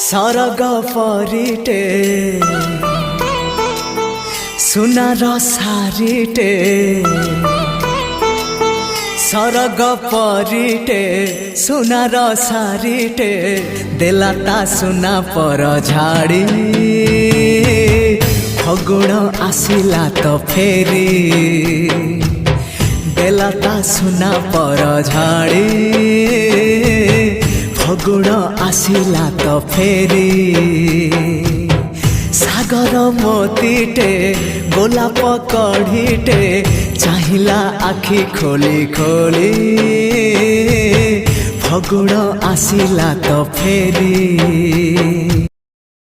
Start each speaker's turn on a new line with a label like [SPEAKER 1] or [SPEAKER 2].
[SPEAKER 1] सरग परिटे सुनार सारिटे सरग परिटे सुनार सारिटे देलाता सुना पर झाड़ी फगुण आसिला तो फेरी देलाता सुना पर झाड़ी फगुण आसिला तो फेरी सागर मोतीटे गोलाप कढ़ीटे चाहिला आखि खोली खोली फगुण आसिला तो फेरी।